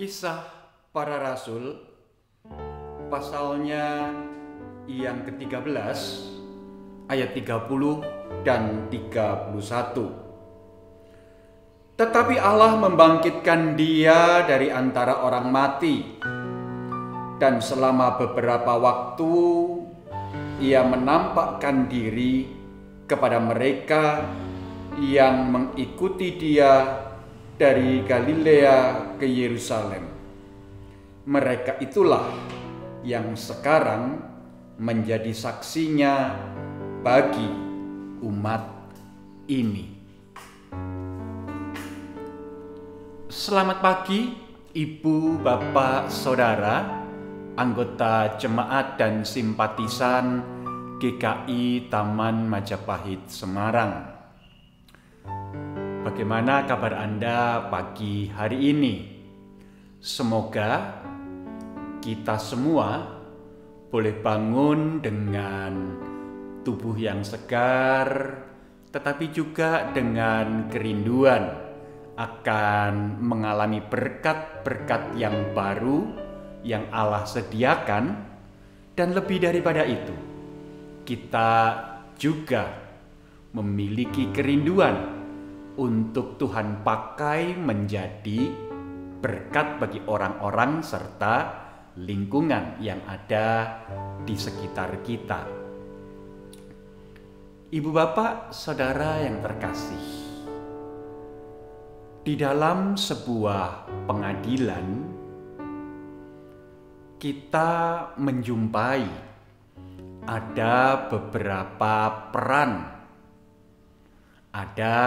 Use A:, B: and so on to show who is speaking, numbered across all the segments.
A: Kisah Para Rasul, pasalnya yang ke-13, ayat 30 dan 31. Tetapi Allah membangkitkan dia dari antara orang mati, dan selama beberapa waktu ia menampakkan diri kepada mereka yang mengikuti dia dari Galilea ke Yerusalem. Mereka itulah yang sekarang menjadi saksinya bagi umat ini. Selamat pagi, Ibu, Bapak, Saudara, anggota jemaat dan simpatisan GKI Taman Majapahit Semarang. Bagaimana kabar Anda pagi hari ini? Semoga kita semua boleh bangun dengan tubuh yang segar, tetapi juga dengan kerinduan akan mengalami berkat-berkat yang baru yang Allah sediakan. Dan lebih daripada itu, kita juga memiliki kerinduan untuk Tuhan pakai menjadi berkat bagi orang-orang serta lingkungan yang ada di sekitar kita. Ibu, Bapak, Saudara yang terkasih, di dalam sebuah pengadilan kita menjumpai ada beberapa peran. Ada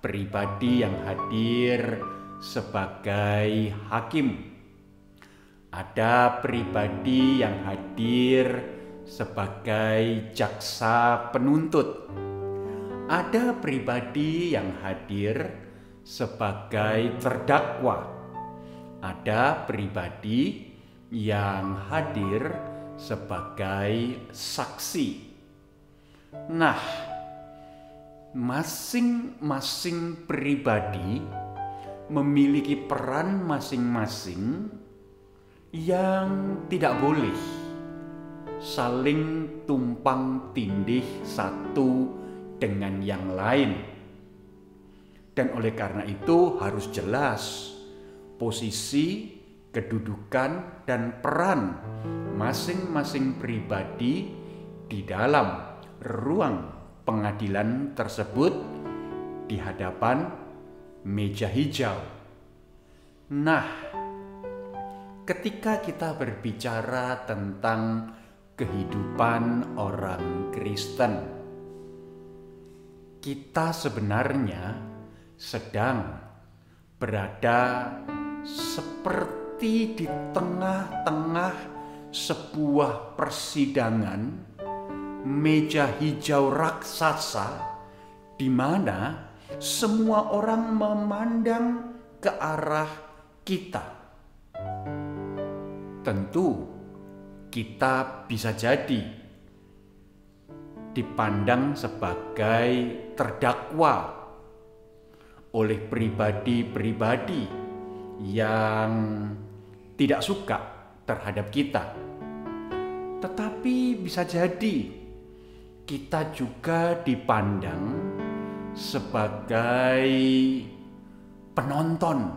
A: pribadi yang hadir sebagai hakim. Ada pribadi yang hadir sebagai jaksa penuntut. Ada pribadi yang hadir sebagai terdakwa. Ada pribadi yang hadir sebagai saksi. Nah, masing-masing pribadi memiliki peran masing-masing yang tidak boleh saling tumpang tindih satu dengan yang lain. Dan oleh karena itu harus jelas posisi, kedudukan, dan peran masing-masing pribadi di dalam ruang pengadilan tersebut di hadapan meja hijau. Nah, ketika kita berbicara tentang kehidupan orang Kristen, kita sebenarnya sedang berada seperti di tengah-tengah sebuah persidangan meja hijau raksasa, di mana semua orang memandang ke arah kita. Tentu kita bisa jadi dipandang sebagai terdakwa oleh pribadi-pribadi yang tidak suka terhadap kita. Tetapi bisa jadi kita juga dipandang sebagai penonton,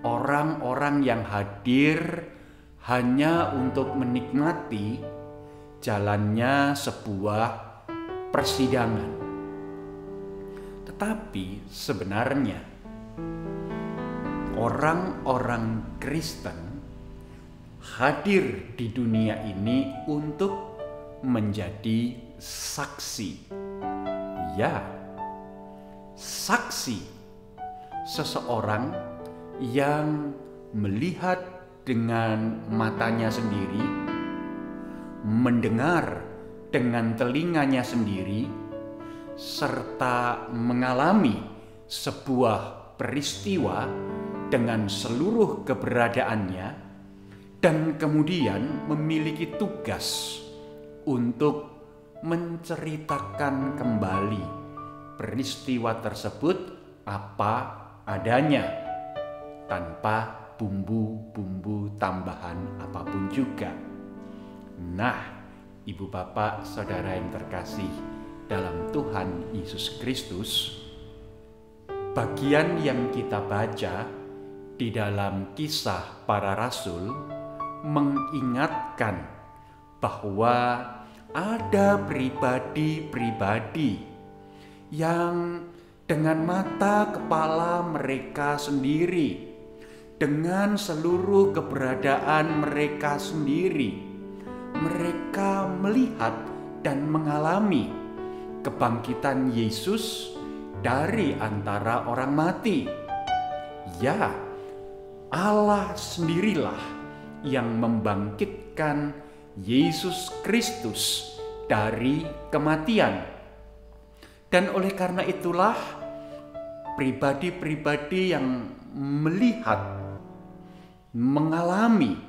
A: orang-orang yang hadir hanya untuk menikmati jalannya sebuah persidangan. Tetapi sebenarnya orang-orang Kristen hadir di dunia ini untuk menjadi saksi. Ya, saksi seseorang yang melihat dengan matanya sendiri, mendengar dengan telinganya sendiri, serta mengalami sebuah peristiwa dengan seluruh keberadaannya, dan kemudian memiliki tugas untuk menceritakan kembali peristiwa tersebut apa adanya. tanpa bumbu-bumbu tambahan apapun juga. Nah, Ibu Bapak Saudara yang terkasih dalam Tuhan Yesus Kristus, bagian yang kita baca di dalam Kisah Para Rasul mengingatkan bahwa ada pribadi-pribadi yang dengan mata kepala mereka sendiri, dengan seluruh keberadaan mereka sendiri, mereka melihat dan mengalami kebangkitan Yesus dari antara orang mati. Ya, Allah sendirilah yang membangkitkan Yesus Kristus dari kematian. Dan oleh karena itulah pribadi-pribadi yang melihat, mengalami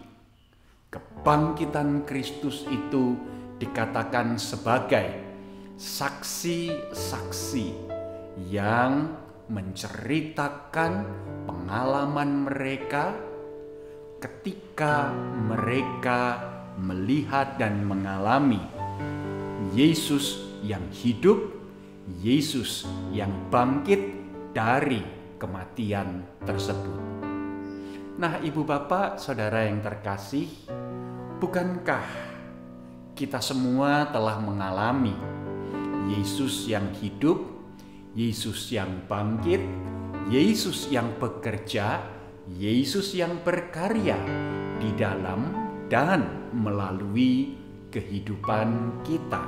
A: kebangkitan Kristus itu dikatakan sebagai saksi-saksi yang menceritakan pengalaman mereka ketika mereka melihat dan mengalami Yesus yang hidup, Yesus yang bangkit dari kematian tersebut. Nah, Ibu Bapak Saudara yang terkasih, bukankah kita semua telah mengalami Yesus yang hidup, Yesus yang bangkit, Yesus yang bekerja, Yesus yang berkarya di dalam dan melalui kehidupan kita.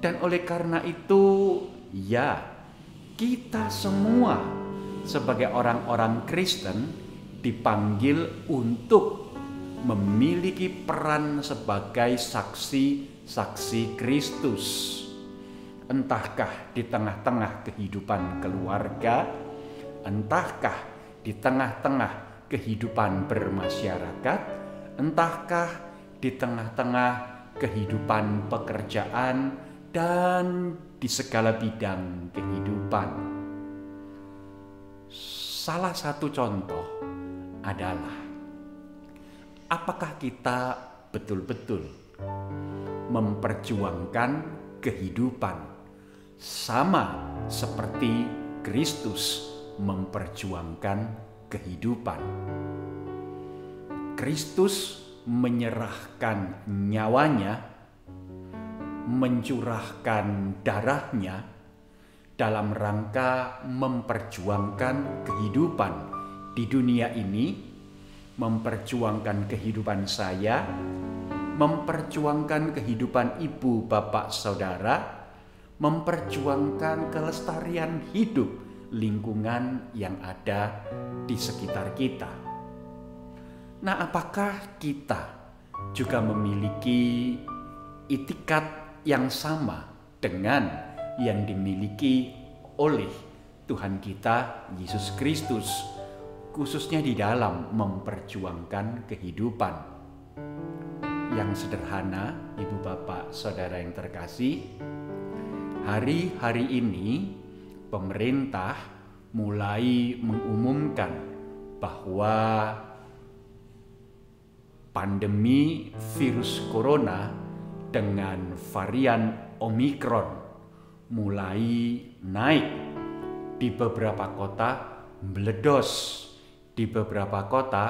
A: Dan oleh karena itu, ya, kita semua sebagai orang-orang Kristen dipanggil untuk memiliki peran sebagai saksi-saksi Kristus. Entahkah di tengah-tengah kehidupan keluarga, entahkah di tengah-tengah kehidupan bermasyarakat, entahkah di tengah-tengah kehidupan pekerjaan, dan di segala bidang kehidupan. Salah satu contoh adalah apakah kita betul-betul memperjuangkan kehidupan sama seperti Kristus memperjuangkan kehidupan. Kristus menyerahkan nyawanya, mencurahkan darahnya dalam rangka memperjuangkan kehidupan di dunia ini, memperjuangkan kehidupan saya, memperjuangkan kehidupan ibu, bapak, saudara, memperjuangkan kelestarian hidup lingkungan yang ada di sekitar kita. Nah, apakah kita juga memiliki itikat yang sama dengan yang dimiliki oleh Tuhan kita Yesus Kristus, khususnya di dalam memperjuangkan kehidupan? Yang sederhana, ibu, bapak, saudara yang terkasih, hari-hari ini pemerintah mulai mengumumkan bahwa pandemi virus corona dengan varian Omikron mulai naik di beberapa kota, meledos di beberapa kota.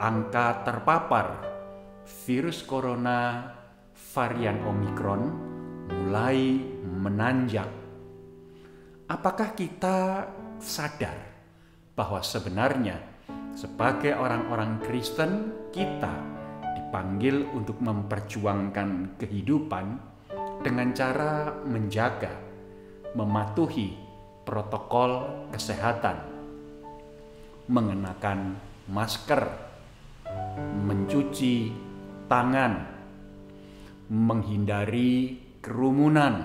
A: Angka terpapar virus corona varian Omikron mulai menanjak. Apakah kita sadar bahwa sebenarnya sebagai orang-orang Kristen kita dipanggil untuk memperjuangkan kehidupan dengan cara menjaga, mematuhi protokol kesehatan, mengenakan masker, mencuci tangan, menghindari kerumunan,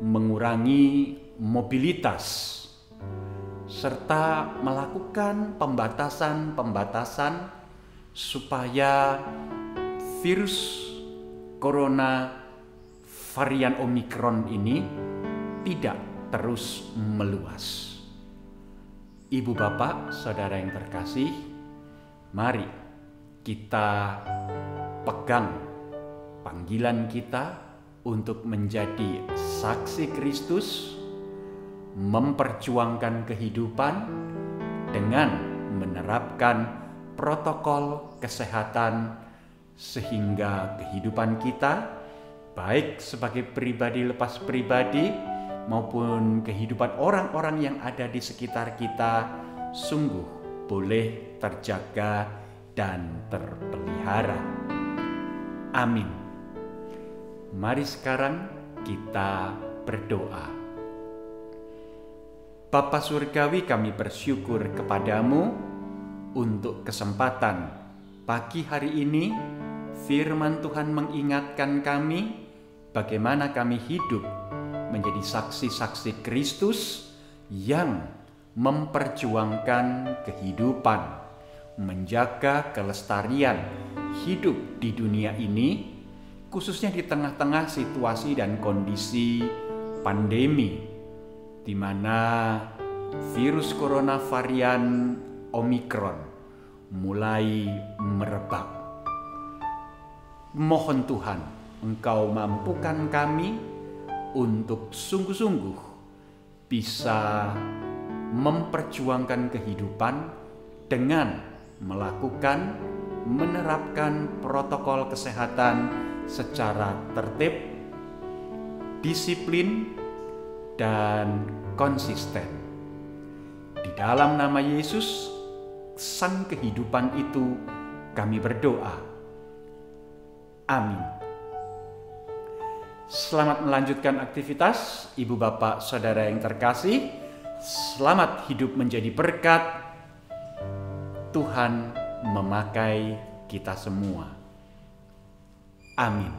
A: mengurangi mobilitas, serta melakukan pembatasan-pembatasan supaya virus corona varian Omikron ini tidak terus meluas. Ibu bapak, saudara yang terkasih, mari kita pegang panggilan kita untuk menjadi saksi Kristus, memperjuangkan kehidupan dengan menerapkan protokol kesehatan sehingga kehidupan kita, baik sebagai pribadi lepas pribadi maupun kehidupan orang-orang yang ada di sekitar kita, sungguh boleh terjaga dan terpelihara. Amin. Mari sekarang kita berdoa. Bapa Surgawi, kami bersyukur kepadamu untuk kesempatan pagi hari ini. Firman Tuhan mengingatkan kami bagaimana kami hidup menjadi saksi-saksi Kristus yang memperjuangkan kehidupan, menjaga kelestarian hidup di dunia ini, khususnya di tengah-tengah situasi dan kondisi pandemi, di mana virus corona varian Omikron mulai merebak. Mohon Tuhan, Engkau mampukan kami untuk sungguh-sungguh bisa memperjuangkan kehidupan dengan menerapkan protokol kesehatan secara tertib, disiplin, dan konsisten. Di dalam nama Yesus, Sang kehidupan itu, kami berdoa. Amin. Selamat melanjutkan aktivitas, Ibu Bapak Saudara yang terkasih. Selamat hidup menjadi berkat. Tuhan memakai kita semua. Amin.